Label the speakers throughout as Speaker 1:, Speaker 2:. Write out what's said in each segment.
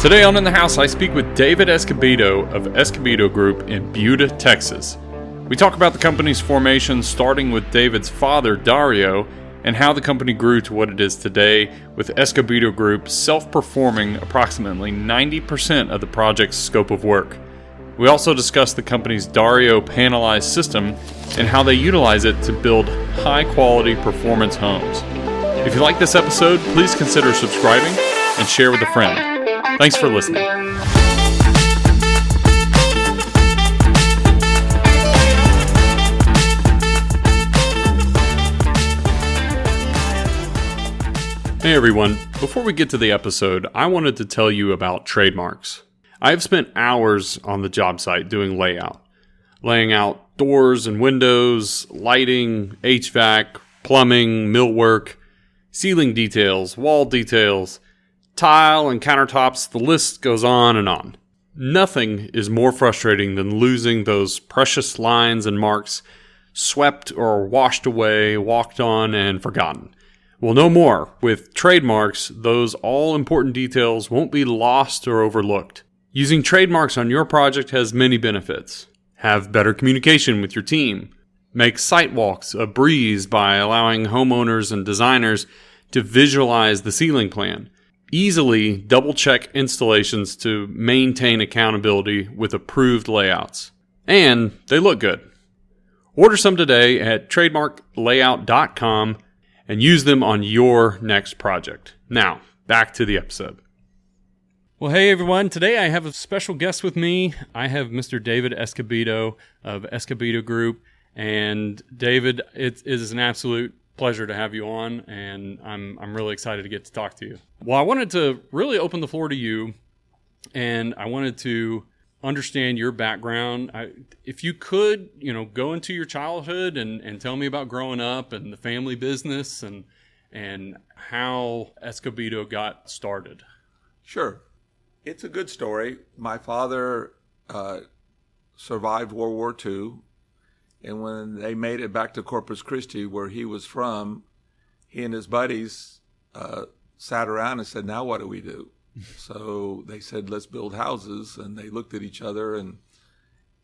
Speaker 1: Today on In the House, I speak with David Escobedo of Escobedo Group in Buda, Texas. We talk about the company's formation, starting with David's father, Dario, and how the company grew to what it is today, with Escobedo Group self-performing approximately 90% of the project's scope of work. We also discuss the company's Dario panelized system and how they utilize it to build high-quality performance homes. If you like this episode, please consider subscribing and share with a friend. Thanks for listening. Hey everyone, before we get to the episode, I wanted to tell you about trademarks. I have spent hours on the job site doing layout, laying out doors and windows, lighting, HVAC, plumbing, millwork, ceiling details, wall details, tile and countertops, the list goes on and on. Nothing is more frustrating than losing those precious lines and marks, swept or washed away, walked on, and forgotten. Well, no more. With trademarks, those all-important details won't be lost or overlooked. Using trademarks on your project has many benefits. Have better communication with your team. Make site walks a breeze by allowing homeowners and designers to visualize the ceiling plan. Easily double-check installations to maintain accountability with approved layouts. And they look good. Order some today at trademarklayout.com and use them on your next project. Now, back to the episode. Well, hey everyone. Today I have a special guest with me. I have Mr. David Escobedo of Escobedo Group. And David, it is an absolute pleasure to have you on, and I'm really excited to get to talk to you. Well, I wanted to really open the floor to you, and I wanted to understand your background. If you could, go into your childhood and tell me about growing up and the family business and how Escobedo got started.
Speaker 2: Sure. It's a good story. My father survived World War II. And when they made it back to Corpus Christi, where he was from, he and his buddies sat around and said, now what do we do? So they said, let's build houses. And they looked at each other and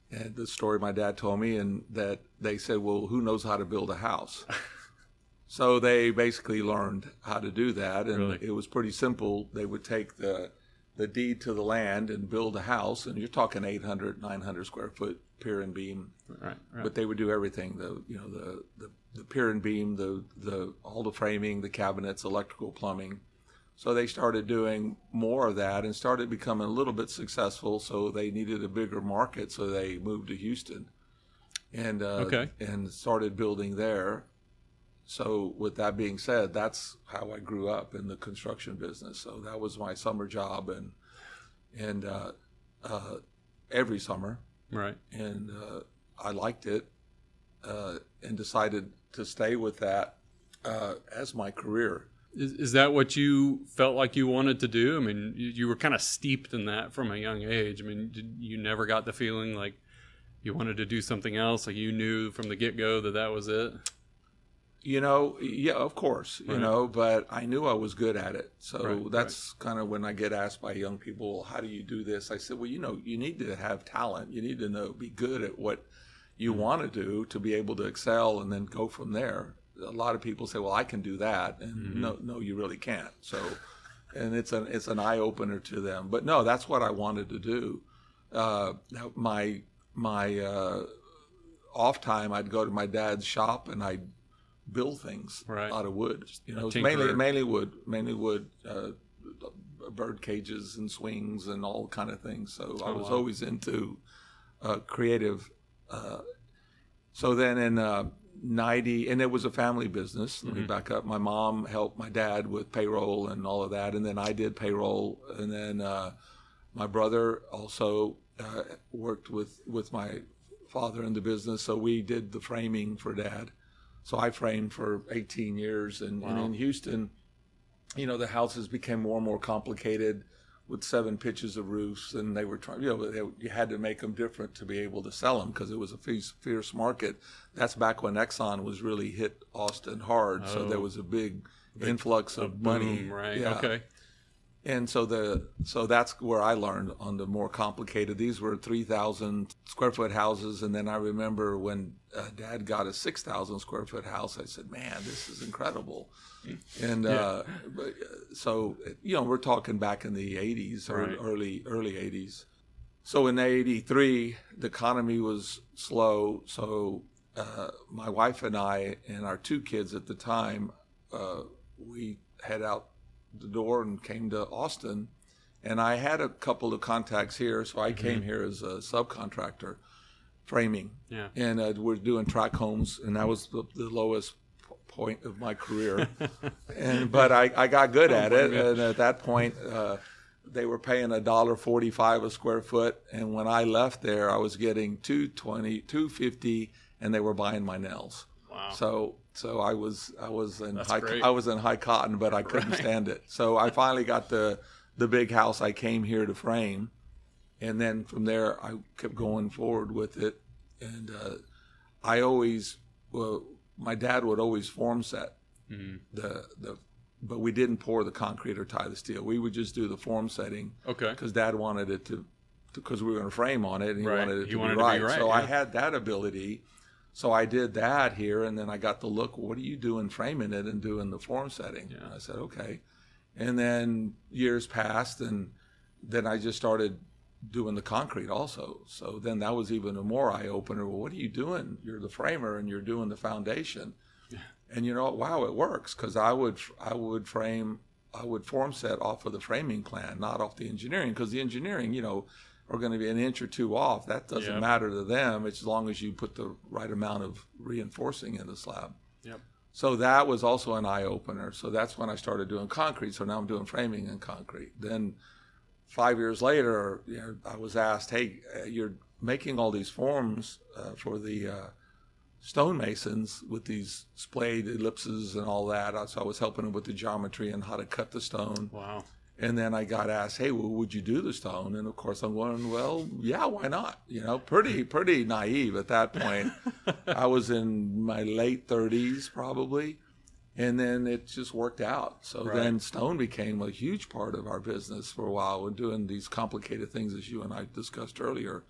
Speaker 2: the story my dad told me, and that they said, well, who knows how to build a house? So they basically learned how to do that. And really? It was pretty simple. They would take the deed to the land and build a house. And you're talking 800, 900 square foot pier and beam. Right. But they would do everything, the pier and beam, the all the framing, the cabinets, electrical, plumbing. So they started doing more of that and started becoming a little bit successful. So they needed a bigger market, so they moved to Houston and and started building there. So with that being said, that's how I grew up in the construction business. So that was my summer job, and every summer. Right. And I liked it and decided to stay with that as my career.
Speaker 1: Is that what you felt like you wanted to do? I mean, you were kind of steeped in that from a young age. I mean, you never got the feeling like you wanted to do something else? Like you knew from the get-go that was it?
Speaker 2: Yeah, of course,
Speaker 1: right.
Speaker 2: But I knew I was good at it. So
Speaker 1: right,
Speaker 2: that's kind of when I get asked by young people, well, how do you do this? I said, well, you need to have talent. You need to be good at what you want to do to be able to excel and then go from there. A lot of people say, well, I can do that. And no, you really can't. So, and it's an eye opener to them. But no, that's what I wanted to do. My off time, I'd go to my dad's shop and I'd build things out of wood. It's mainly wood, bird cages and swings and all kind of things. So I was always into creative. So then in 90, and it was a family business. Let me back up. My mom helped my dad with payroll and all of that, and then I did payroll, and then my brother also worked with my father in the business. So we did the framing for Dad. So I framed for 18 years. And in Houston, the houses became more and more complicated with 7 pitches of roofs. And they were trying, you had to make them different to be able to sell them because it was a fierce market. That's back when Exxon was really hit Austin hard. So there was a big influx of money.
Speaker 1: Right.
Speaker 2: Yeah.
Speaker 1: Okay.
Speaker 2: And so that's where I learned on the more complicated. These were 3,000 square foot houses, and then I remember when Dad got a 6,000 square foot house, I said, "Man, this is incredible." And so we're talking back in the 80s or
Speaker 1: Right.
Speaker 2: early 80s. So in '83, the economy was slow. So my wife and I and our 2 kids at the time, we head out the door and came to Austin. And I had a couple of contacts here, so I came here as a subcontractor, framing.
Speaker 1: Yeah.
Speaker 2: And we're doing track homes, and that was the lowest point of my career. But I got good at it, and at that point, they were paying $1.45 a square foot, and when I left there, I was getting $2.20, $2.50, and they were buying my nails.
Speaker 1: Wow.
Speaker 2: So I was in
Speaker 1: great.
Speaker 2: I was in high cotton, but I couldn't stand it. So I finally got the big house I came here to frame, and then from there I kept going forward with it. And my dad would always form set but we didn't pour the concrete or tie the steel. We would just do the form setting.
Speaker 1: Okay.
Speaker 2: Because Dad wanted it because we were going to frame on it, and he
Speaker 1: Right.
Speaker 2: wanted it
Speaker 1: He
Speaker 2: to
Speaker 1: wanted
Speaker 2: be
Speaker 1: to be
Speaker 2: right.
Speaker 1: right,
Speaker 2: So
Speaker 1: yeah.
Speaker 2: I had that ability. So I did that here, and then I got the look, what are you doing framing it and doing the form setting?
Speaker 1: Yeah.
Speaker 2: And I said, okay. And then years passed, and then I just started doing the concrete also. So then that was even a more eye-opener. Well, what are you doing? You're the framer, and you're doing the foundation. Yeah. And wow, it works, because I would form set off of the framing plan, not off the engineering, because the engineering, are going to be an inch or 2 off. That doesn't matter to them. It's as long as you put the right amount of reinforcing in the slab.
Speaker 1: Yep.
Speaker 2: So that was also an eye-opener. So that's when I started doing concrete. So now I'm doing framing and concrete. Then 5 years later, I was asked, hey, you're making all these forms for the stonemasons with these splayed ellipses and all that. So I was helping them with the geometry and how to cut the stone.
Speaker 1: Wow.
Speaker 2: And then I got asked, hey, well, would you do the stone? And of course I'm going, well, yeah, why not? Pretty naive at that point. I was in my late 30s probably. And then it just worked out. So then stone became a huge part of our business for a while. We're doing these complicated things, as you and I discussed earlier.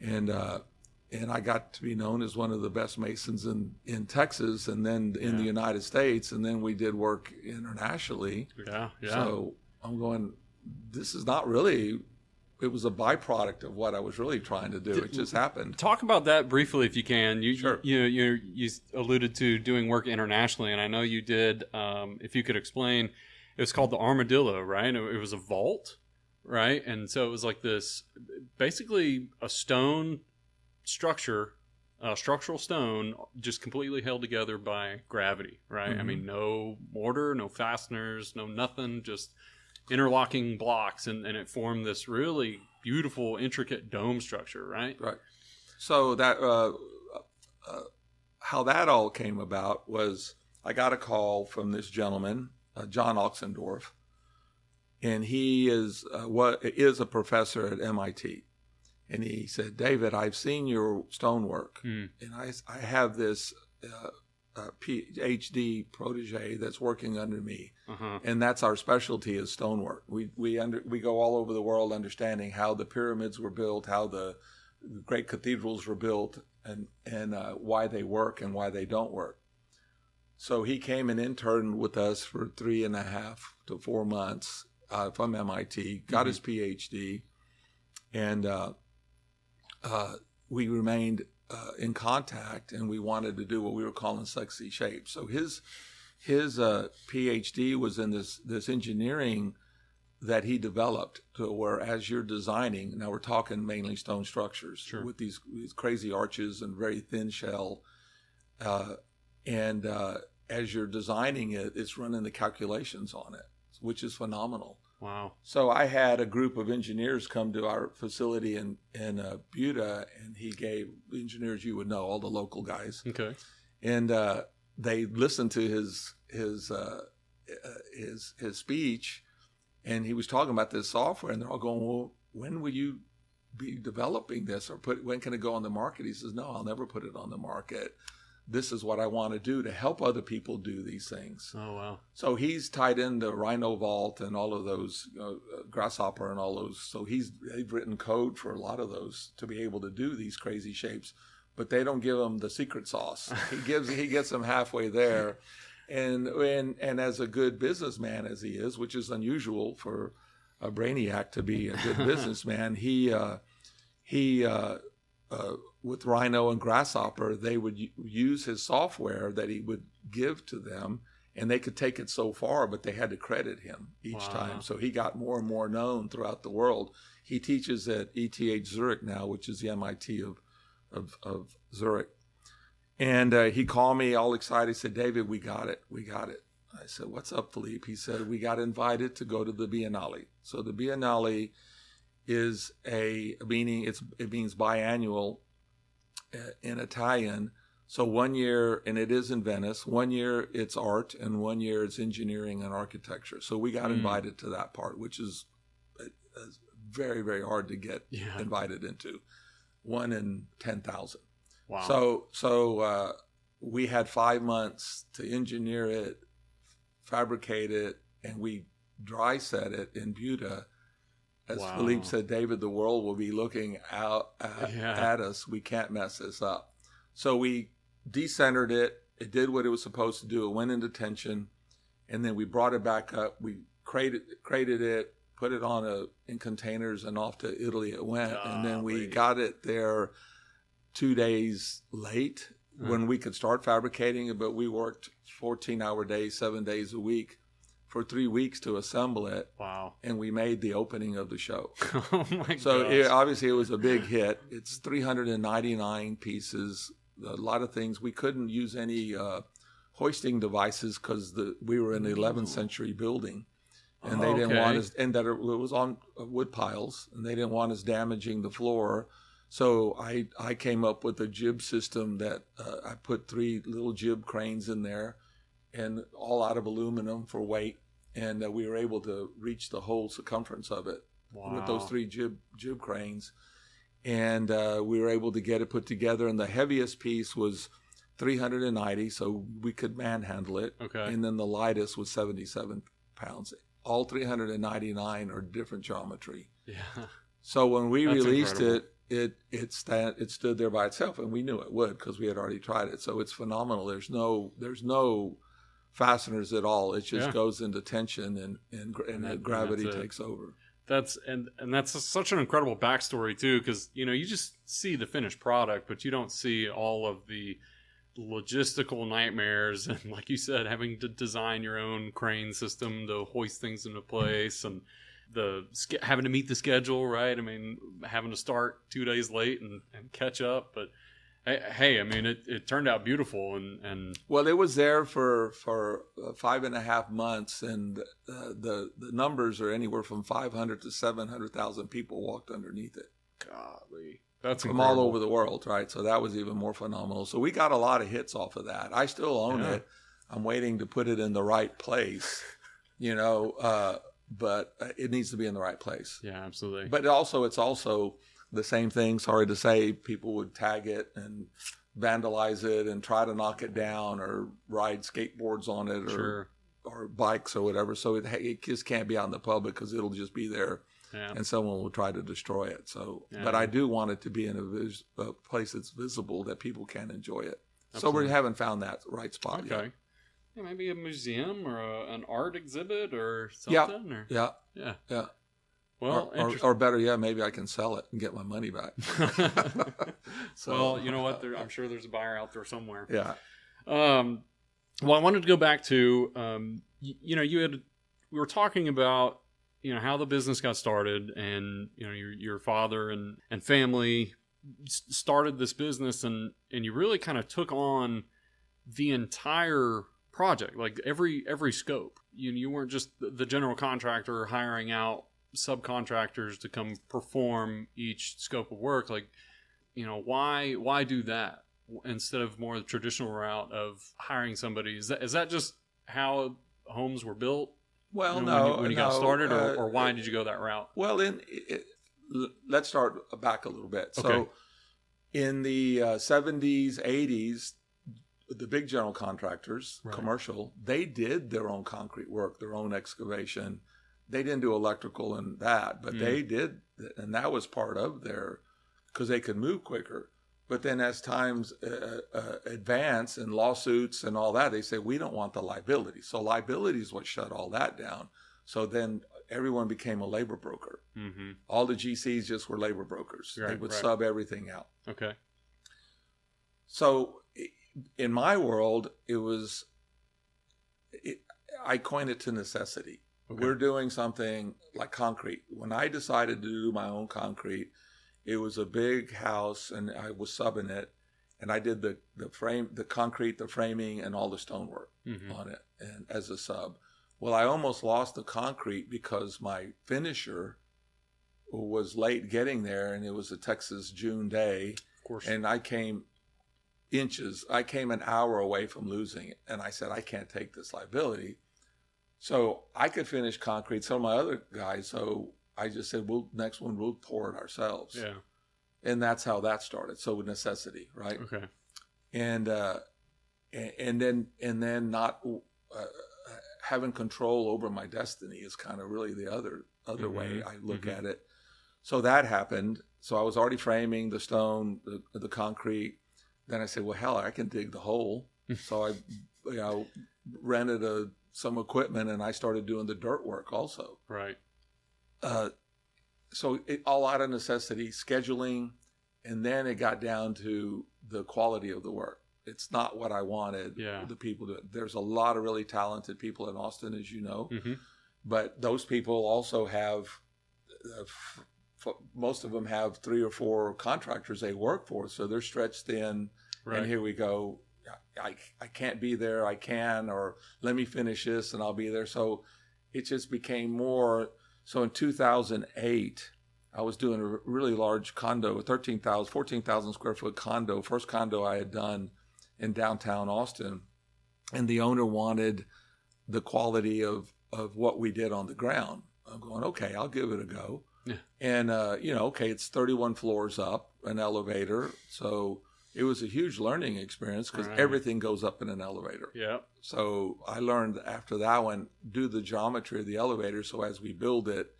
Speaker 2: And I got to be known as one of the best masons in Texas, and then in the United States. And then we did work internationally.
Speaker 1: Yeah.
Speaker 2: So I'm going, this is not really, it was a byproduct of what I was really trying to do. It just happened.
Speaker 1: Talk about that briefly if you can.
Speaker 2: Sure.
Speaker 1: You alluded to doing work internationally, and I know you did. If you could explain, it was called the Armadillo, right? It was a vault, right? And so it was like this, basically a stone structure, structural stone, just completely held together by gravity, right?
Speaker 2: Mm-hmm.
Speaker 1: I mean, no mortar, no fasteners, no nothing, just interlocking blocks, and it formed this really beautiful, intricate dome structure, right?
Speaker 2: Right. So that how that all came about was I got a call from this gentleman, John Oxendorf, and he is a professor at MIT. And he said, David, I've seen your stonework, and I have this PhD protege that's working under me, and that's our specialty is stonework. We go all over the world understanding how the pyramids were built, how the great cathedrals were built, and why they work and why they don't work. So he came and interned with us for 3.5 to 4 months from MIT, got his PhD, and we remained in contact, and we wanted to do what we were calling sexy shapes. So his PhD was in this engineering that he developed to where, as you're designing, now we're talking mainly stone structures with these crazy arches and very thin shell, and as you're designing it, it's running the calculations on it, which is phenomenal.
Speaker 1: Wow.
Speaker 2: So I had a group of engineers come to our facility in Buda, and he gave engineers you would know, all the local guys.
Speaker 1: Okay.
Speaker 2: And they listened to his speech, and he was talking about this software, and they're all going, well, when will you be developing this, or when can it go on the market? He says, no, I'll never put it on the market. this is what I want to do to help other people do these things.
Speaker 1: Oh, wow.
Speaker 2: So he's tied into Rhino Vault and all of those, Grasshopper and all those. So they've written code for a lot of those to be able to do these crazy shapes, but they don't give him the secret sauce. He gets them halfway there. And as a good businessman as he is, which is unusual for a brainiac to be a good businessman, he with Rhino and Grasshopper, they would use his software that he would give to them, and they could take it so far, but they had to credit him each time. So he got more and more known throughout the world. He teaches at ETH Zurich now, which is the MIT of Zurich. And he called me all excited. He said, "David, we got it. We got it." I said, "What's up, Philippe?" He said, "We got invited to go to the Biennale." So the Biennale is it means biannual in Italian. So 1 year, and it is in Venice, 1 year it's art, and 1 year it's engineering and architecture. So we got invited to that part, which is very, very hard to get invited into. 1 in 10,000.
Speaker 1: Wow.
Speaker 2: So we had 5 months to engineer it, fabricate it, and we dry set it in Buda. As Philippe said, "David, the world will be looking out at us. We can't mess this up." So we decentered it. It did what it was supposed to do. It went into tension, and then we brought it back up. We crated it, put it in containers, and off to Italy it went. And then we got it there 2 days late when we could start fabricating it, but we worked 14-hour days, 7 days a week for 3 weeks to assemble it.
Speaker 1: Wow.
Speaker 2: And we made the opening of the show.
Speaker 1: Oh my gosh.
Speaker 2: So obviously it was a big hit. It's 399 pieces, a lot of things. We couldn't use any hoisting devices because we were in the 11th century building. And they didn't want us, and that it was on wood piles, and they didn't want us damaging the floor. So I came up with a jib system that I put 3 little jib cranes in there, and all out of aluminum for weight. And we were able to reach the whole circumference of it with those 3 jib cranes. And we were able to get it put together. And the heaviest piece was 390, so we could manhandle it.
Speaker 1: Okay.
Speaker 2: And then the lightest was 77 pounds. All 399 are different geometry.
Speaker 1: Yeah.
Speaker 2: So when we released
Speaker 1: incredible.
Speaker 2: it stood there by itself, and we knew it would because we had already tried it. So it's phenomenal. There's no fasteners at all. It just goes into tension, and gravity takes over.
Speaker 1: That's such an incredible backstory too, because you just see the finished product, but you don't see all of the logistical nightmares, and like you said, having to design your own crane system to hoist things into place, and having to meet the schedule, right? I mean, having to start 2 days late and catch up, but hey, I mean, it turned out beautiful, and
Speaker 2: well, it was there for 5.5 months, and the numbers are anywhere from 500 to 700,000 people walked underneath it.
Speaker 1: Golly, that's
Speaker 2: from
Speaker 1: incredible.
Speaker 2: all over the world, right? So that was even more phenomenal. So we got a lot of hits off of that. I still own it. I'm waiting to put it in the right place, but it needs to be in the right place.
Speaker 1: Yeah, absolutely.
Speaker 2: But it's also the same thing. Sorry to say, people would tag it and vandalize it and try to knock it down or ride skateboards on it or bikes or whatever. So it just can't be out in the public because it'll just be there. Yeah. And someone will try to destroy it. So, but I do want it to be in a place that's visible that people can enjoy it. Absolutely. So we haven't found that right spot yet.
Speaker 1: Yeah, maybe a museum or an art exhibit or something.
Speaker 2: Yeah.
Speaker 1: Well,
Speaker 2: or better yet, maybe I can sell it and get my money back.
Speaker 1: Well, you know what? I'm sure there's a buyer out there somewhere.
Speaker 2: Yeah.
Speaker 1: Well, I wanted to go back to we were talking about how the business got started, and your father and family started this business, and you really kind of took on the entire project, like every scope. You weren't just the general contractor hiring out subcontractors to come perform each scope of work. Like, why do that instead of more the traditional route of hiring somebody? Is that just how homes were built?
Speaker 2: Well,
Speaker 1: when you got started, or why did you go that route?
Speaker 2: Well, let's start back a little bit. So in the 70s, 80s, the big general contractors,
Speaker 1: Right.
Speaker 2: commercial, they did their own concrete work, their own excavation. They didn't do electrical and that, but they did, and that was part of their, because they could move quicker. But then as times advance and lawsuits and all that, they say, we don't want the liability. So liability is what shut all that down. So then everyone became a labor broker.
Speaker 1: Mm-hmm.
Speaker 2: All the GCs just were labor brokers.
Speaker 1: Right,
Speaker 2: They would
Speaker 1: right.
Speaker 2: sub everything out.
Speaker 1: Okay.
Speaker 2: So in my world, I coined it to necessity.
Speaker 1: Okay.
Speaker 2: We're doing something like concrete. When I decided to do my own concrete, it was a big house and I was subbing it, and I did the frame, the concrete, the framing, and all the stonework on it, and as a sub. Well, I almost lost the concrete because my finisher was late getting there, and it was a Texas June day,
Speaker 1: Of course.
Speaker 2: and I came an hour away from losing it, and I said, I can't take this liability. So I could finish concrete. Some of my other guys, so I just said, next one, we'll pour it ourselves.
Speaker 1: Yeah.
Speaker 2: And that's how that started. So necessity, right?
Speaker 1: Okay.
Speaker 2: And then not having control over my destiny is kind of really the other way I look at it. So that happened. So I was already framing the stone, the concrete. Then I said, well, hell, I can dig the hole. So I, rented some equipment, and I started doing the dirt work also.
Speaker 1: Right.
Speaker 2: So all out of necessity, scheduling, and then it got down to the quality of the work. It's not what I wanted the people to. There's a lot of really talented people in Austin, as you know, but those people also have, most of them have 3 or 4 contractors they work for, so they're stretched thin.
Speaker 1: Right.
Speaker 2: And here we go. I can't be there. I can, or let me finish this and I'll be there. So it just became more. So in 2008, I was doing a really large condo, 14,000 square foot condo, first condo I had done in downtown Austin. And the owner wanted the quality of what we did on the ground. I'm going, okay, I'll give it a go.
Speaker 1: Yeah.
Speaker 2: And, okay, it's 31 floors up, an elevator. So it was a huge learning experience because everything goes up in an elevator.
Speaker 1: Yeah.
Speaker 2: So I learned after that one, do the geometry of the elevator. So as we build it,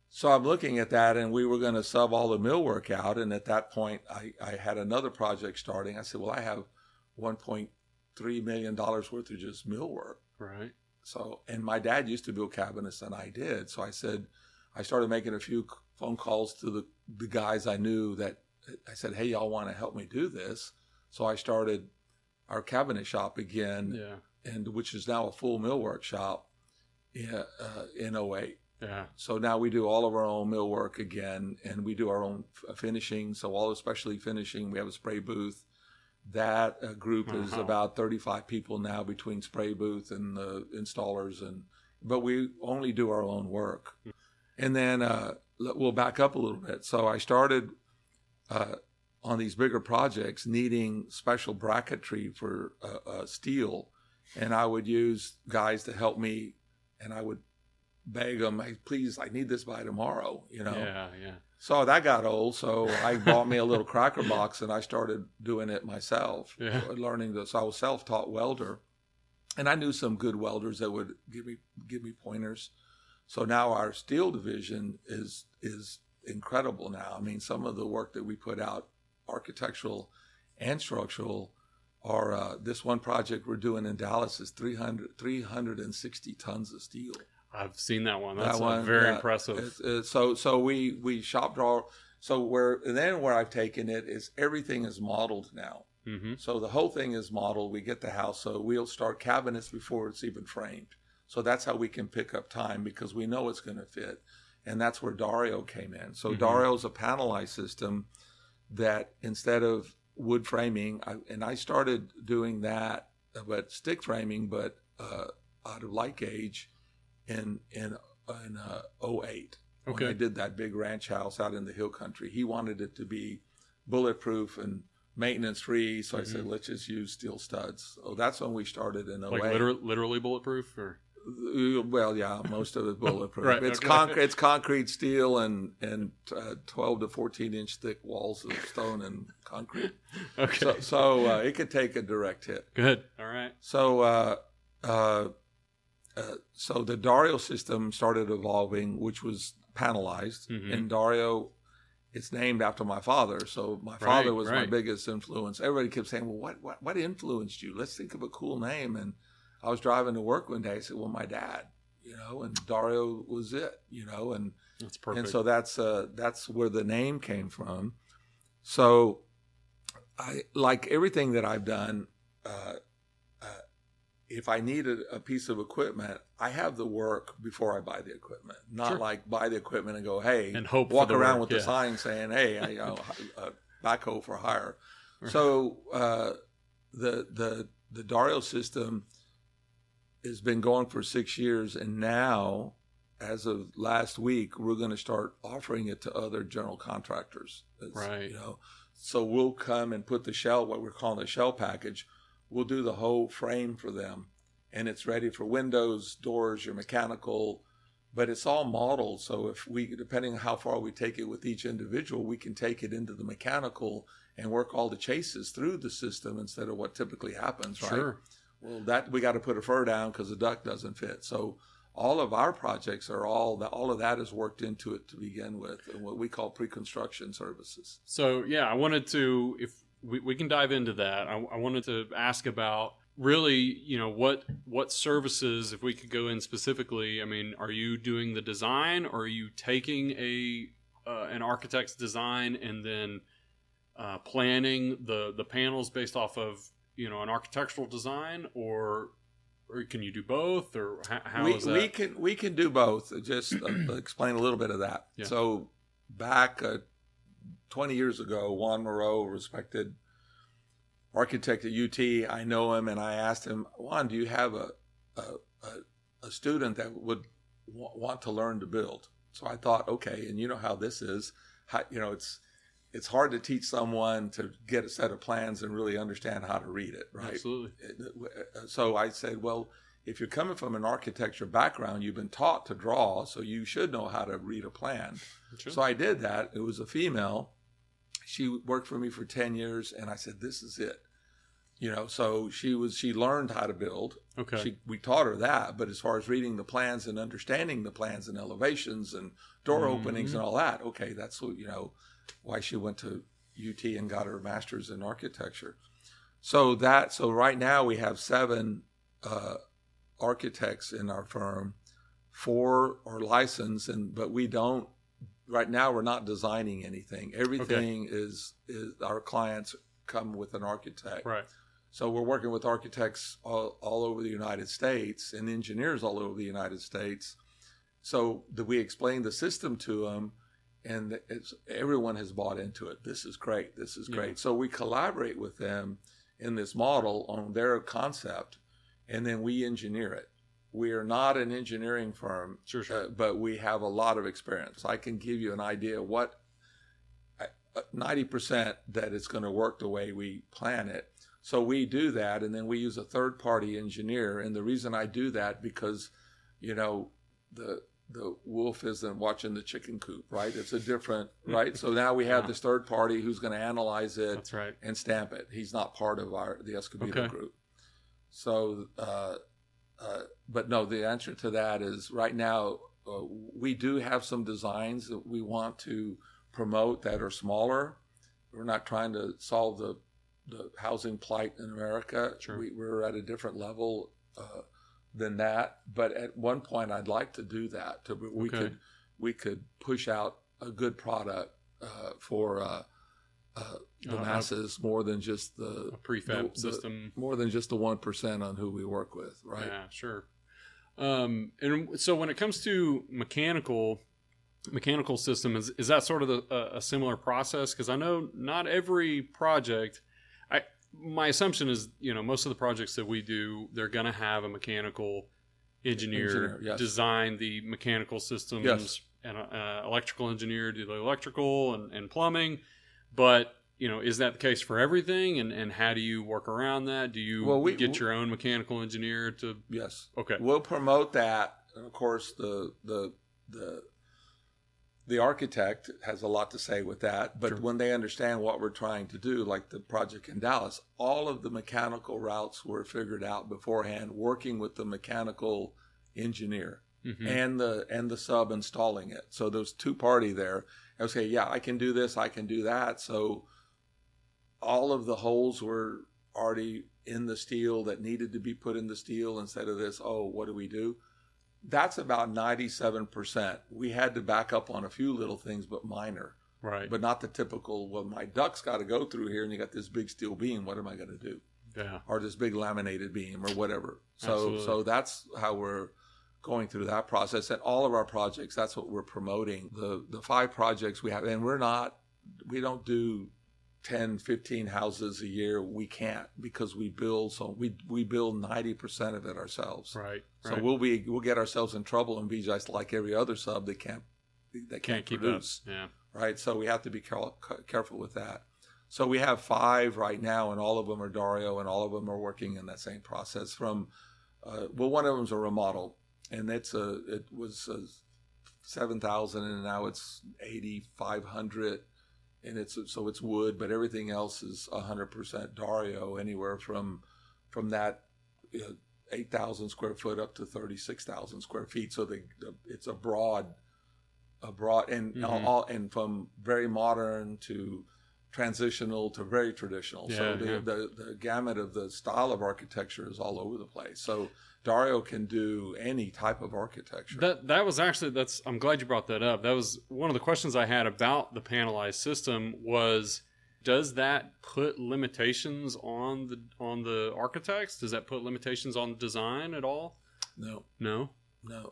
Speaker 2: so I'm looking at that, and we were going to sub all the millwork out. And at that point, I had another project starting. I said, well, I have $1.3 million worth of just millwork.
Speaker 1: Right.
Speaker 2: So, and my dad used to build cabinets, and I did. So I said, I started making a few phone calls to the guys I knew that I said, hey, y'all want to help me do this? So I started our cabinet shop again, and which is now a full millwork shop in 08.
Speaker 1: Yeah.
Speaker 2: So now we do all of our own millwork again, and we do our own finishing. So all especially finishing, we have a spray booth. That group is about 35 people now between spray booth and the installers, but we only do our own work. And then we'll back up a little bit. So I started on these bigger projects needing special bracketry for steel, and I would use guys to help me, and I would beg them, hey, please, I need this by tomorrow,
Speaker 1: Yeah.
Speaker 2: So that got old, so I bought me a little cracker box, and I started doing it myself, learning this. I was self-taught welder, and I knew some good welders that would give me pointers. So now our steel division is incredible now. I mean, some of the work that we put out, architectural and structural, are this one project we're doing in Dallas is 360 tons of steel.
Speaker 1: I've seen that one. That's very impressive.
Speaker 2: So we shop draw. So where I've taken it is everything is modeled now. Mm-hmm. So the whole thing is modeled. We get the house. So we'll start cabinets before it's even framed. So that's how we can pick up time because we know it's going to fit. And that's where Dario came in. So Dario's a panelized system that instead of wood framing, I started doing that, but stick framing, but out of light gauge in 08.
Speaker 1: Okay.
Speaker 2: When I did that big ranch house out in the hill country. He wanted it to be bulletproof and maintenance free. So I said, let's just use steel studs. So that's when we started in 08.
Speaker 1: Like literally bulletproof? Or
Speaker 2: Well, yeah, most of it's bulletproof.
Speaker 1: Right,
Speaker 2: It's
Speaker 1: okay.
Speaker 2: concrete. It's concrete, steel, and 12 to 14-inch thick walls of stone and concrete.
Speaker 1: Okay.
Speaker 2: So it could take a direct hit.
Speaker 1: Good. All right.
Speaker 2: So the Dario system started evolving, which was panelized,
Speaker 1: Mm-hmm.
Speaker 2: and Dario, it's named after my father. So my father was my biggest influence. Everybody kept saying, "Well, what influenced you? Let's think of a cool name." And I was driving to work one day. I said, "Well, my dad, and Dario was it, and
Speaker 1: That's perfect.
Speaker 2: and so that's where the name came from. So I like everything that I've done. If I needed a piece of equipment, I have the work before I buy the equipment. Not
Speaker 1: Sure.
Speaker 2: like buy the equipment and go, hey,
Speaker 1: And hope
Speaker 2: walk
Speaker 1: for the
Speaker 2: around
Speaker 1: work,
Speaker 2: with
Speaker 1: yeah.
Speaker 2: the sign saying, hey, backhoe for hire.
Speaker 1: Right.
Speaker 2: So the Dario system has been going for 6 years, and now, as of last week, we're going to start offering it to other general contractors.
Speaker 1: Right.
Speaker 2: So we'll come and put the shell, what we're calling the shell package. We'll do the whole frame for them, and it's ready for windows, doors, your mechanical, but it's all modeled. So if depending on how far we take it with each individual, we can take it into the mechanical and work all the chases through the system instead of what typically happens, right?
Speaker 1: Sure.
Speaker 2: Well, that we got to put a fur down because the duct doesn't fit. So all of our projects are all of that is worked into it to begin with, and what we call pre-construction services.
Speaker 1: So yeah, I wanted to, if we can dive into that. I wanted to ask about really, what services, if we could go in specifically. I mean, are you doing the design, or are you taking an architect's design and then planning the panels based off of an architectural design, or can you do both, or how is that?
Speaker 2: We can do both. Just explain a little bit of that.
Speaker 1: Yeah.
Speaker 2: So back 20 years ago, Juan Moreau, respected architect at UT, I know him, and I asked him, Juan, do you have a student that would want to learn to build? So I thought, okay, and you know how this is. It's hard to teach someone to get a set of plans and really understand how to read it, right?
Speaker 1: Absolutely.
Speaker 2: So I said, well, if you're coming from an architecture background, you've been taught to draw, so you should know how to read a plan.
Speaker 1: Sure.
Speaker 2: So I did that. It was a female. She worked for me for 10 years, and I said, this is it. So she learned how to build.
Speaker 1: Okay.
Speaker 2: We taught her that, but as far as reading the plans and understanding the plans and elevations and door openings and all that, okay, that's why she went to UT and got her master's in architecture. So right now we have 7 architects in our firm. 4 are licensed, but we don't. Right now, we're not designing anything. Everything is our clients come with an architect.
Speaker 1: Right.
Speaker 2: So we're working with architects all over the United States and engineers all over the United States. So we explain the system to them, and everyone has bought into it. This is great. This is great. Yeah. So we collaborate with them in this model on their concept, and then we engineer it. We are not an engineering firm,
Speaker 1: sure.
Speaker 2: But we have a lot of experience. I can give you an idea what 90% that it's going to work the way we plan it. So we do that, and then we use a third-party engineer. And the reason I do that because, the wolf isn't watching the chicken coop, right? It's a different, right? So now we have this third party who's going to analyze it.
Speaker 1: That's right.
Speaker 2: And stamp it. He's not part of the Escobedo Group. So. But no, the answer to that is right now we do have some designs that we want to promote that are smaller. We're not trying to solve the housing plight in America.
Speaker 1: Sure.
Speaker 2: We're at a different level than that. But at one point, I'd like to do that. We could push out a good product for the masses more than just the
Speaker 1: prefab system,
Speaker 2: more than just the 1% on who we work with, right?
Speaker 1: Yeah, sure. And so when it comes to mechanical system, is that sort of a similar process? Because I know not every project. My assumption is most of the projects that we do, they're going to have a mechanical engineer
Speaker 2: yes.
Speaker 1: design the mechanical systems,
Speaker 2: yes.
Speaker 1: and electrical engineer do the electrical and plumbing. But is that the case for everything? And how do you work around that? Do you get your own mechanical engineer to?
Speaker 2: Yes.
Speaker 1: Okay.
Speaker 2: We'll promote that. And of course, the architect has a lot to say with that, but
Speaker 1: Sure.
Speaker 2: when they understand what we're trying to do, like the project in Dallas, all of the mechanical routes were figured out beforehand, working with the mechanical engineer and the sub installing it. So there's two party there. I say, yeah, I can do this, I can do that. So all of the holes were already in the steel that needed to be put in the steel instead of this, what do we do? That's about 97%. We had to back up on a few little things, but minor.
Speaker 1: Right.
Speaker 2: But not the typical, well, my duct's got to go through here and you got this big steel beam. What am I going to do?
Speaker 1: Yeah.
Speaker 2: Or this big laminated beam or whatever. So that's how we're going through that process. At all of our projects, that's what we're promoting. The 5 projects we have, and we don't do 10, 15 houses a year. We can't because we build 90% of it ourselves.
Speaker 1: Right.
Speaker 2: So we'll get ourselves in trouble and be just like every other sub that can't
Speaker 1: keep
Speaker 2: produce.
Speaker 1: Up. Yeah.
Speaker 2: Right. So we have to be careful with that. So we have 5 right now, and all of them are Dario, and all of them are working in that same process. From one of them is a remodel, and it was 7,000, and now it's 8,500. And it's wood, but everything else is 100% Dario, anywhere from that 8,000 square foot up to 36,000 square feet. So it's a broad, and and from very modern to transitional to very traditional. So the gamut of the style of architecture is all over the place. So Dario can do any type of architecture.
Speaker 1: That was actually, I'm glad you brought that up. That was one of the questions I had about the panelized system was, does that put limitations on the architects? Does that put limitations on design at all?
Speaker 2: No.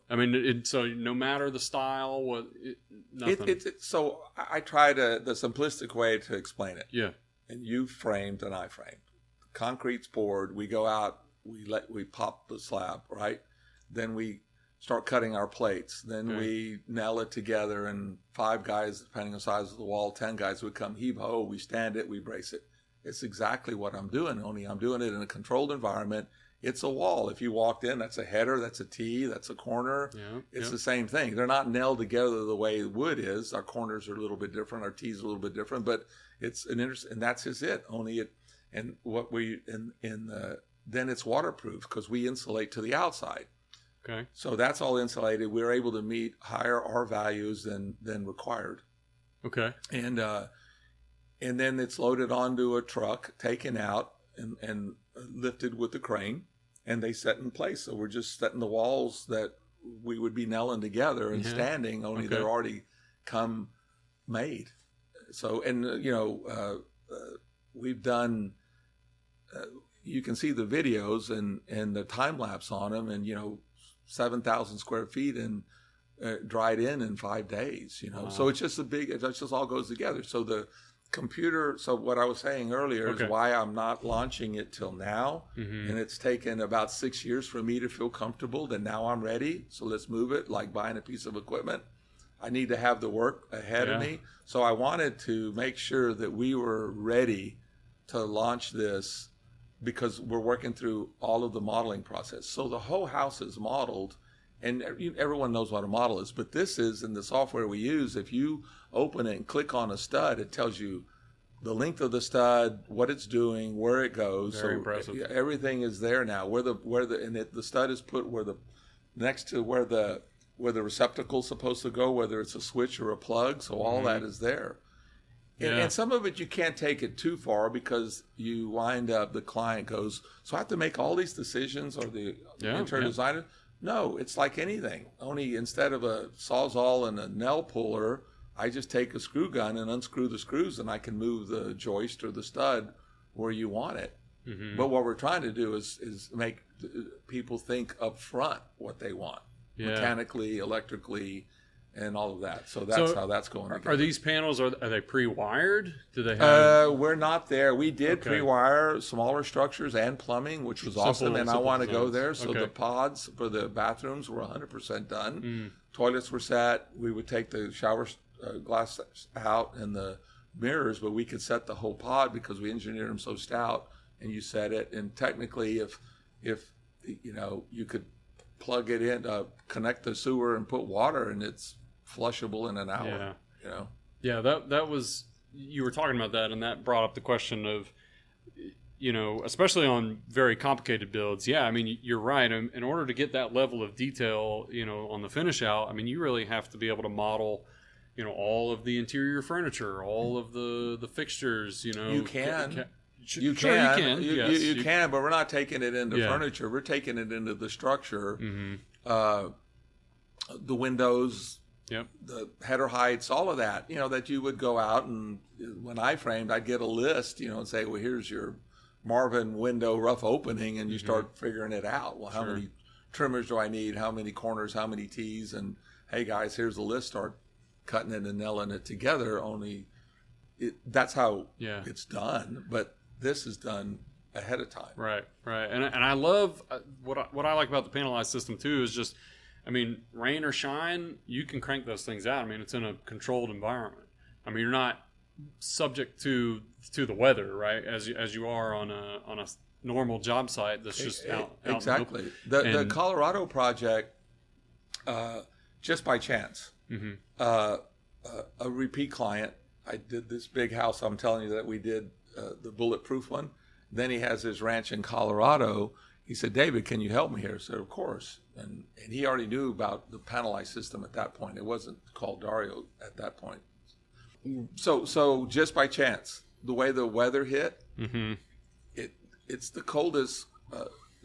Speaker 2: I
Speaker 1: mean, so no matter the style, nothing.
Speaker 2: So I try the simplistic way to explain it.
Speaker 1: Yeah.
Speaker 2: And you framed and I framed. Concrete's poured. We go out. We pop the slab, right? Then we start cutting our plates. Then we nail it together, and 5 guys, depending on the size of the wall, 10 guys would come heave ho. We stand it. We brace it. It's exactly what I'm doing. Only I'm doing it in a controlled environment. It's a wall. If you walked in, that's a header, that's a T, that's a corner.
Speaker 1: Yeah,
Speaker 2: it's the same thing. They're not nailed together the way wood is. Our corners are a little bit different. Our T's are a little bit different, but it's and that's just it. Only it, and what we then it's waterproof because we insulate to the outside.
Speaker 1: Okay.
Speaker 2: So that's all insulated. We're able to meet higher R values than required.
Speaker 1: Okay.
Speaker 2: And then it's loaded onto a truck, taken out, and lifted with the crane, and they set in place. So we're just setting the walls that we would be nailing together and standing, only they're already come made. So, and we've done, you can see the videos and the time lapse on them, and 7,000 square feet and dried in 5 days.
Speaker 1: Wow.
Speaker 2: So it's just it just all goes together. So the computer. So what I was saying earlier is why I'm not launching it till now, and it's taken about 6 years for me to feel comfortable that now I'm ready. So let's move it, like buying a piece of equipment. I need to have the work ahead of me. So I wanted to make sure that we were ready to launch this because we're working through all of the modeling process. So the whole house is modeled, and everyone knows what a model is, but this is in the software we use. If you open it and click on a stud, it tells you the length of the stud, what it's doing, where it goes.
Speaker 1: Very impressive.
Speaker 2: Everything is there now. The stud is put next to where the receptacle is supposed to go, whether it's a switch or a plug. So all that is there. And some of it you can't take it too far because you wind up, the client goes, so I have to make all these decisions, or the interior designer. No, it's like anything. Only instead of a Sawzall and a nail puller, I just take a screw gun and unscrew the screws, and I can move the joist or the stud where you want it. Mm-hmm. But what we're trying to do is make people think up front what they want, mechanically, electrically, and all of that. So that's how that's going together.
Speaker 1: Are these panels, are they pre-wired? Do they have...
Speaker 2: we're not there. We did pre-wire smaller structures and plumbing, which was awesome, and I want to go there. So the pods for the bathrooms were 100% done. Toilets were set. We would take the shower glass out and the mirrors, but we could set the whole pod because we engineered them so stout, and you set it. And technically, if you could plug it in, connect the sewer and put water, and it's flushable in an hour.
Speaker 1: Yeah, that was, you were talking about that, and that brought up the question of, especially on very complicated builds. Yeah, I mean, you're right. In order to get that level of detail, on the finish out, I mean, you really have to be able to model, all of the interior furniture, all of the fixtures. You can.
Speaker 2: You can, but we're not taking it into furniture. We're taking it into the structure, the windows, the header heights, all of that. That you would go out, and when I framed, I'd get a list, and say, well, here's your Marvin window rough opening, and you start figuring it out. Well, how many trimmers do I need? How many corners? How many T's? And hey, guys, here's the list. Start cutting it and nailing it together. That's how it's done, but this is done ahead of time.
Speaker 1: Right. And I love what I like about the panelized system too is just, I mean, rain or shine, you can crank those things out. I mean, it's in a controlled environment. I mean, you're not subject to the weather, right? As you are on a normal job site that's just out
Speaker 2: exactly. The Colorado project, just by chance, a repeat client. I did this big house. I'm telling you that we did. The bulletproof one. Then he has his ranch in Colorado. He said, David, can you help me here? I said, of course. And he already knew about the panelized system at that point. It wasn't called Dario at that point. So just by chance, the way the weather hit, it's the coldest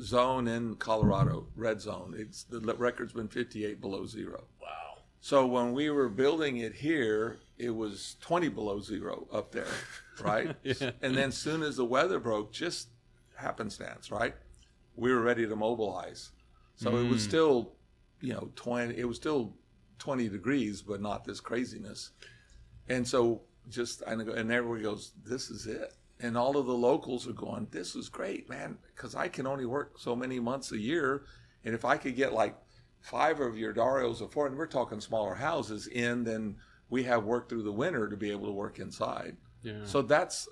Speaker 2: zone in Colorado, red zone. The record's been 58 below zero.
Speaker 1: Wow.
Speaker 2: So when we were building it here, it was 20 below zero up there, right? And then as soon as the weather broke, just happenstance, right? We were ready to mobilize. So it was still, 20. It was still 20 degrees, but not this craziness. And so and everybody goes, this is it. And all of the locals are going, this is great, man, because I can only work so many months a year. And if I could get like 5 of your Darios or 4, and we're talking smaller houses then we have work through the winter to be able to work inside. Yeah. So that's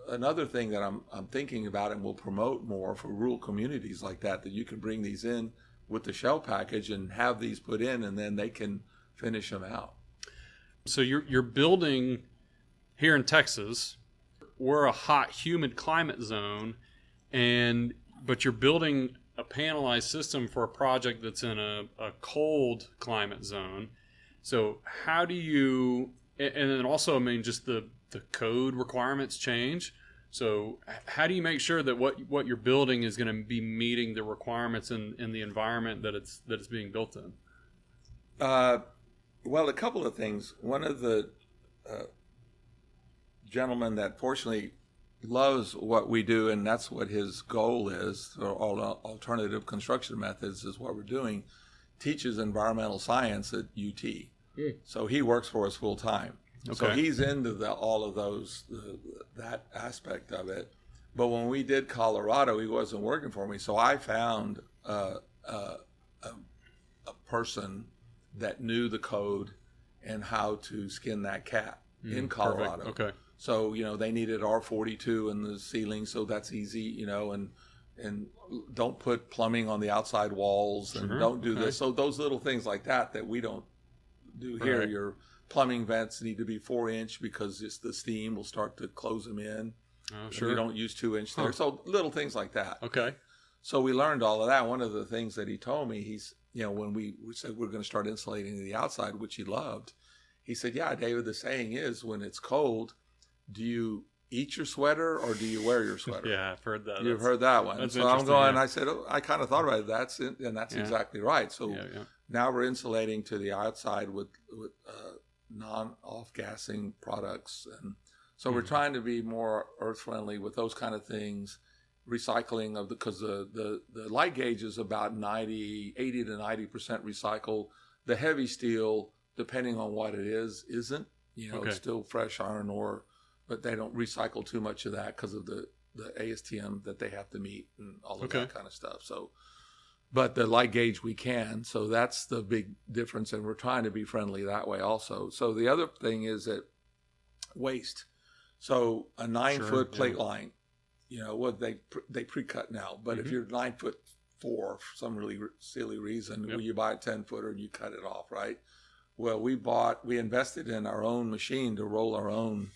Speaker 2: another thing that I'm thinking about and will promote more for rural communities like that you can bring these in with the shell package and have these put in, and then they can finish them out.
Speaker 1: So you're building here in Texas. We're a hot, humid climate zone, but you're building a panelized system for a project that's in a cold climate zone. So how do you, and then also, I mean, just the code requirements change. So how do you make sure that what you're building is going to be meeting the requirements in the environment that it's being built in?
Speaker 2: Well, a couple of things. One of the gentlemen that fortunately loves what we do, and that's what his goal is, or all alternative construction methods is what we're doing, teaches environmental science at UT. So he works for us full time. Okay. So he's into all of those, that aspect of it. But when we did Colorado, he wasn't working for me. So I found a person that knew the code and how to skin that cat in Colorado.
Speaker 1: Perfect. Okay.
Speaker 2: So, they needed R42 in the ceiling, so that's easy, and don't put plumbing on the outside walls, and don't do this. So those little things like that we don't do here. Your plumbing vents need to be 4-inch because the steam will start to close them in. Oh, sure. We don't use 2-inch there. So little things like that.
Speaker 1: Okay.
Speaker 2: So we learned all of that. One of the things that he told me, when we said we're going to start insulating the outside, which he loved, he said, yeah, David, the saying is when it's cold, do you eat your sweater or do you wear your sweater?
Speaker 1: Yeah, I've heard that.
Speaker 2: You've heard that one. So I'm going, I said, I kind of thought about it. That's exactly right. So now we're insulating to the outside with non-off-gassing products. And so we're trying to be more earth-friendly with those kind of things, recycling because the light gauge is about 80 to 90% recycled. The heavy steel, depending on what it is, isn't. It's still fresh iron ore, but they don't recycle too much of that because of the ASTM that they have to meet and all of that kind of stuff. So, but the light gauge we can. So that's the big difference, and we're trying to be friendly that way also. So the other thing is that waste. So a 9-foot plate
Speaker 1: yeah.
Speaker 2: line, well, they pre-cut now. But if you're 9'4" for some really silly reason,
Speaker 1: Yep.
Speaker 2: will you buy a 10-footer and you cut it off, right? Well, we invested in our own machine to roll our own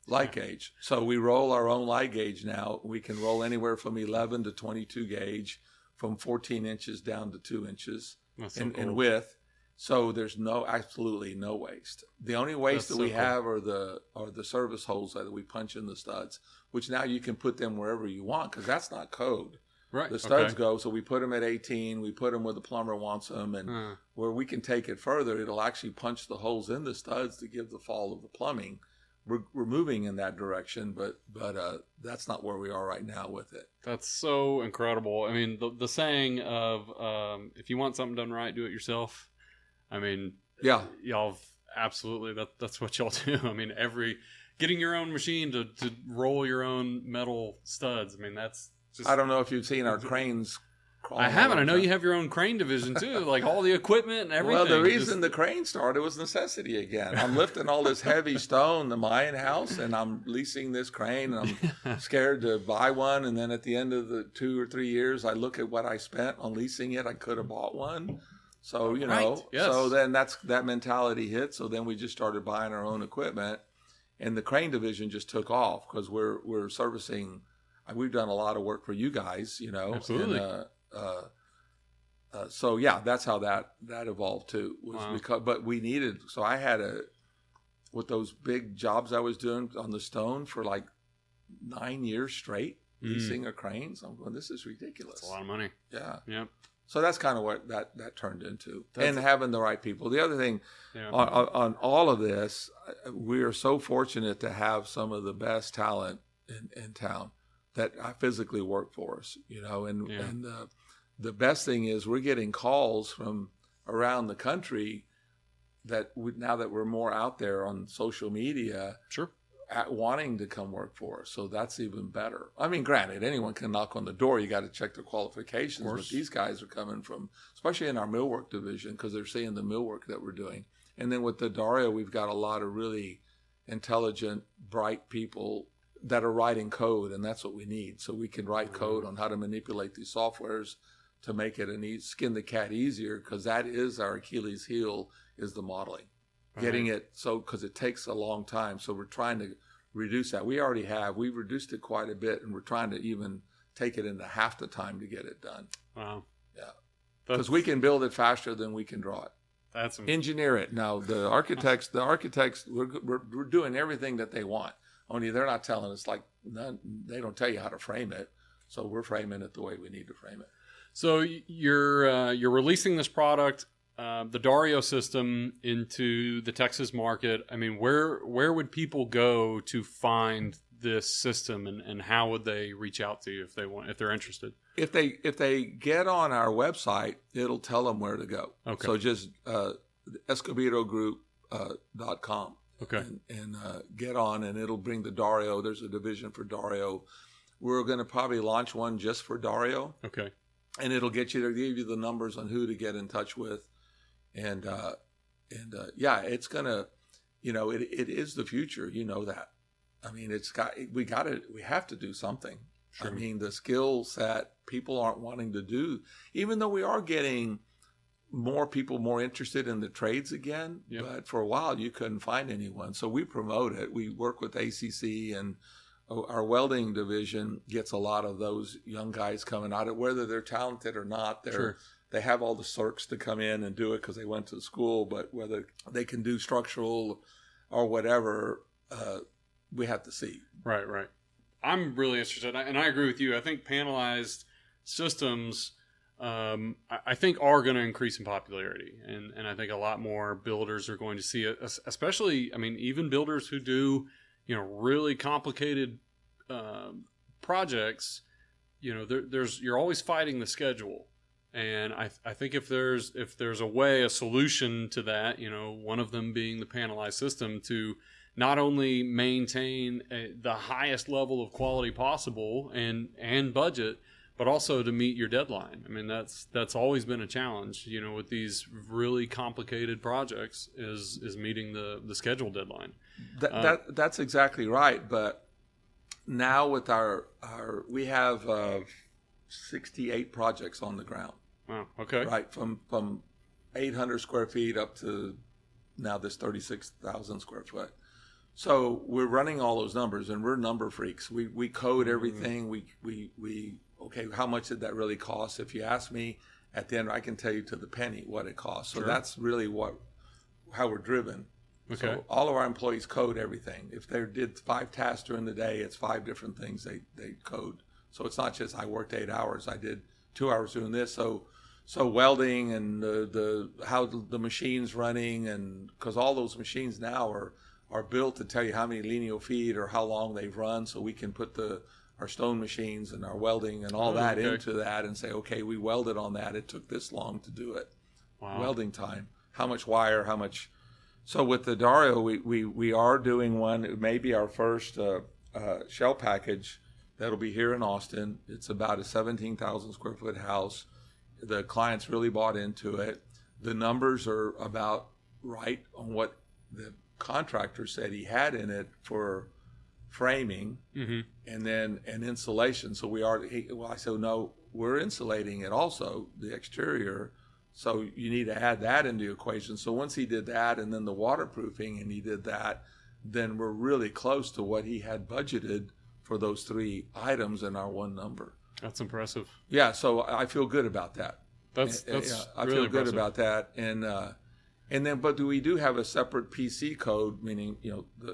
Speaker 2: light gauge. So we roll our own light gauge now. We can roll anywhere from 11 to 22 gauge, from 14 inches down to 2 inches in width. So there's absolutely no waste. The only waste that we have are the service holes that we punch in the studs, which now you can put them wherever you want because that's not code.
Speaker 1: Right.
Speaker 2: The studs go, so we put them at 18. We put them where the plumber wants them, and where we can take it further, it'll actually punch the holes in the studs to give the fall of the plumbing. We're moving in that direction, but that's not where we are right now with it.
Speaker 1: That's so incredible. I mean, the saying of if you want something done right, do it yourself. I mean,
Speaker 2: yeah,
Speaker 1: y'all absolutely that's what y'all do. I mean, getting your own machine to roll your own metal studs. I mean, that's just.
Speaker 2: I don't know if you've seen our cranes.
Speaker 1: I haven't. I know you have your own crane division too, like all the equipment and everything.
Speaker 2: Well, the reason the crane started was necessity again. I'm lifting all this heavy stone, the Mayan house, and I'm leasing this crane, and I'm scared to buy one. And then at the end of the 2 or 3 years, I look at what I spent on leasing it. I could have bought one. So,
Speaker 1: Right. Yes.
Speaker 2: So then that mentality hit. So then we just started buying our own equipment, and the crane division just took off because we're servicing. We've done a lot of work for you guys,
Speaker 1: Absolutely.
Speaker 2: And, so yeah, that's how that evolved too. But we needed. So I had with those big jobs I was doing on the stone for like 9 years straight, leasing a cranes. I'm going, this is ridiculous.
Speaker 1: That's a lot of money.
Speaker 2: Yeah.
Speaker 1: Yep.
Speaker 2: So that's kind of what that turned into, and having the right people. The other thing
Speaker 1: Yeah.
Speaker 2: on all of this, we are so fortunate to have some of the best talent in town that physically work for us, and the best thing is we're getting calls from around the country now that we're more out there on social media,
Speaker 1: Sure.
Speaker 2: wanting to come work for us. So that's even better. I mean, granted, anyone can knock on the door. You got to check their qualifications, but these guys are coming from, especially in our millwork division, because they're seeing the millwork that we're doing. And then with the Dario, we've got a lot of really intelligent, bright people that are writing code, and that's what we need. So we can write code on how to manipulate these softwares to make it skin the cat easier, because that is our Achilles heel, is the modeling. Getting it because it takes a long time. So we're trying to reduce that. We've reduced it quite a bit, and we're trying to even take it into half the time to get it done.
Speaker 1: Wow.
Speaker 2: Yeah. Because we can build it faster than we can draw it. Engineer it. Now the architects, we're doing everything that they want. Only they're not telling us, they don't tell you how to frame it. So we're framing it the way we need to frame it.
Speaker 1: So you're releasing this product, the Dario system, into the Texas market. I mean, where would people go to find this system, and how would they reach out to you if they're interested?
Speaker 2: If they get on our website, it'll tell them where to go. Okay. So just escobedogroup.com.
Speaker 1: Okay.
Speaker 2: And get on, and it'll bring the Dario. There's a division for Dario. We're going to probably launch one just for Dario.
Speaker 1: Okay.
Speaker 2: And it'll give you the numbers on who to get in touch with. And yeah, it's going to, it is the future. You know that. I mean, we have to do something. Sure. I mean, the skill set people aren't wanting to do, even though we are getting more people more interested in the trades again. Yep. But for a while, you couldn't find anyone. So we promote it. We work with ACC, and our welding division gets a lot of those young guys coming out. Whether they're talented or not, they have all the circs to come in and do it because they went to school. But whether they can do structural or whatever, we have to see.
Speaker 1: Right. I'm really interested, and I agree with you. I think panelized systems, I think, are going to increase in popularity, and I think a lot more builders are going to see it, especially, I mean, even builders who do, really complicated projects. You're always fighting the schedule, and I think if there's a solution to that, one of them being the panelized system to not only maintain the highest level of quality possible and budget, but also to meet your deadline. I mean, that's always been a challenge, you know, with these really complicated projects is meeting the schedule deadline.
Speaker 2: That's exactly right. But now with our we have 68 projects on the ground.
Speaker 1: Wow. Okay.
Speaker 2: Right, from 800 square feet up to now this 36,000 square foot. So we're running all those numbers, and we're number freaks. We code everything. We okay, how much did that really cost? If you ask me, at the end, I can tell you to the penny what it costs. So that's really how we're driven.
Speaker 1: Okay.
Speaker 2: So all of our employees code everything. If they did 5 tasks during the day, it's 5 different things they code. So it's not just I worked 8 hours. I did 2 hours doing this. So welding and the how the machine's running, and because all those machines now are built to tell you how many lineal feet or how long they've run, so we can put our stone machines and our welding and all that into that and say, okay, we welded on that. It took this long to do it.
Speaker 1: Wow.
Speaker 2: Welding time. How much wire, how much. So with the Dario, we are doing one. It may be our first shell package that'll be here in Austin. It's about a 17,000 square foot house. The clients really bought into it. The numbers are about right on what the contractor said he had in it for framing and then an insulation. So I said, no, we're insulating it also, the exterior. So you need to add that into the equation. So once he did that, and then the waterproofing, and he did that, then we're really close to what he had budgeted for those 3 items in our one number.
Speaker 1: That's impressive.
Speaker 2: Yeah, so I feel good about that.
Speaker 1: That's
Speaker 2: I
Speaker 1: really
Speaker 2: feel good
Speaker 1: impressive.
Speaker 2: about that, and then, but we do have a separate PC code, meaning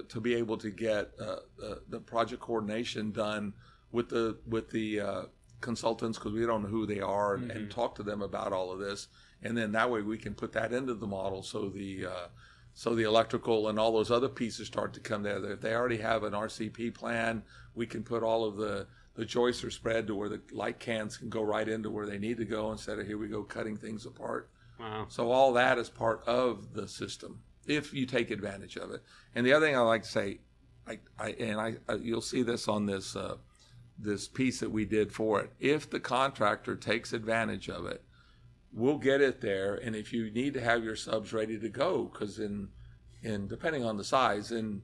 Speaker 2: to be able to get the project coordination done with the consultants, because we don't know who they are, and talk to them about all of this, and then that way we can put that into the model, so the electrical and all those other pieces start to come together. If they already have an RCP plan, we can put all of the joists are spread to where the light cans can go right into where they need to go, instead of here we go cutting things apart.
Speaker 1: Wow.
Speaker 2: So all that is part of the system if you take advantage of it. And the other thing I like to say, you'll see this on this this piece that we did for it. If the contractor takes advantage of it, we'll get it there. And if you need to have your subs ready to go, because in depending on the size, in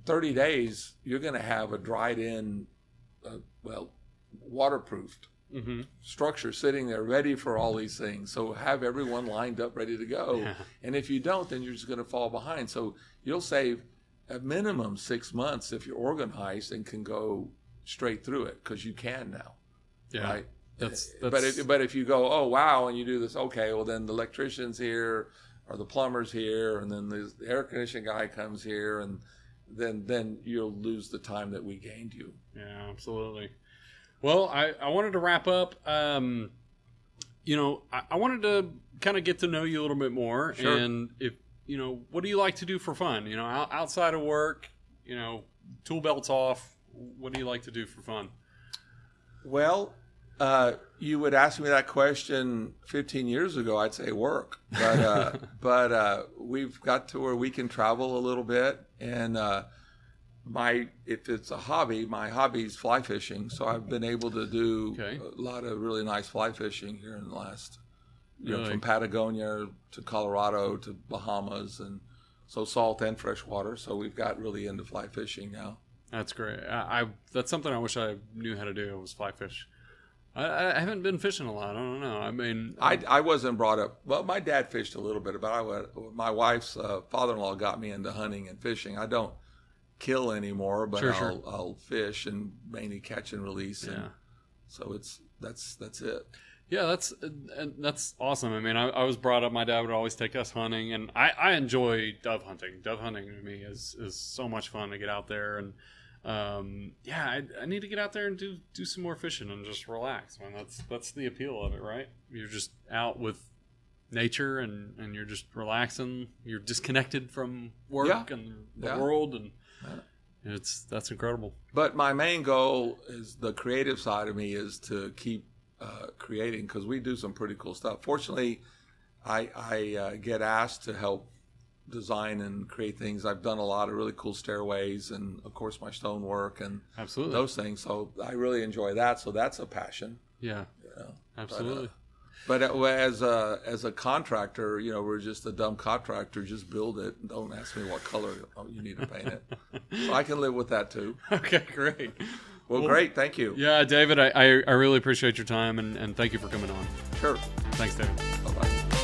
Speaker 2: 30 days you're going to have a dried in, waterproofed structure sitting there ready for all these things. So have everyone lined up ready to go.
Speaker 1: Yeah.
Speaker 2: And if you don't, then you're just going to fall behind. So you'll save a minimum 6 months if you're organized and can go straight through it, because you can now.
Speaker 1: Yeah.
Speaker 2: Right.
Speaker 1: That's
Speaker 2: But if you go, oh wow, and you do this, okay, well then the electrician's here or the plumber's here, and then the air conditioning guy comes here, and then you'll lose the time that we gained you.
Speaker 1: Yeah, absolutely. Well, I wanted to wrap up. I wanted to kind of get to know you a little bit more.
Speaker 2: Sure.
Speaker 1: And if, what do you like to do for fun? Outside of work, tool belts off, what do you like to do for fun?
Speaker 2: Well, you would ask me that question 15 years ago, I'd say work. But we've got to where we can travel a little bit, and if it's a hobby, my hobby is fly fishing. So I've been able to do a lot of really nice fly fishing here in the last, from Patagonia to Colorado to Bahamas, and so salt and freshwater. So we've got really into fly fishing now.
Speaker 1: That's great. That's something I wish I knew how to do, was fly fish. I haven't been fishing a lot. I don't know. I mean,
Speaker 2: I wasn't brought up. Well, my dad fished a little bit, but my wife's father-in-law got me into hunting and fishing. I don't kill anymore, but
Speaker 1: Sure.
Speaker 2: I'll fish and mainly catch and release.
Speaker 1: Yeah.
Speaker 2: And so that's it.
Speaker 1: Yeah, that's awesome. I mean, I was brought up, my dad would always take us hunting, and I enjoy dove hunting. Dove hunting to me is so much fun to get out there, and I need to get out there and do some more fishing and just relax, man. That's the appeal of it, right? You're just out with nature, and you're just relaxing. You're disconnected from work and the world, and that's incredible.
Speaker 2: But my main goal is the creative side of me is to keep creating, because we do some pretty cool stuff. Fortunately, I get asked to help design and create things. I've done a lot of really cool stairways and, of course, my stonework and
Speaker 1: Absolutely.
Speaker 2: those things. So I really enjoy that. So that's a passion.
Speaker 1: Yeah. Absolutely.
Speaker 2: But as a contractor, we're just a dumb contractor. Just build it. And don't ask me what color you need to paint it. So I can live with that too.
Speaker 1: Okay, great.
Speaker 2: Well, great. Thank you.
Speaker 1: Yeah, David, I really appreciate your time and thank you for coming on.
Speaker 2: Sure.
Speaker 1: Thanks, David.
Speaker 2: Bye-bye.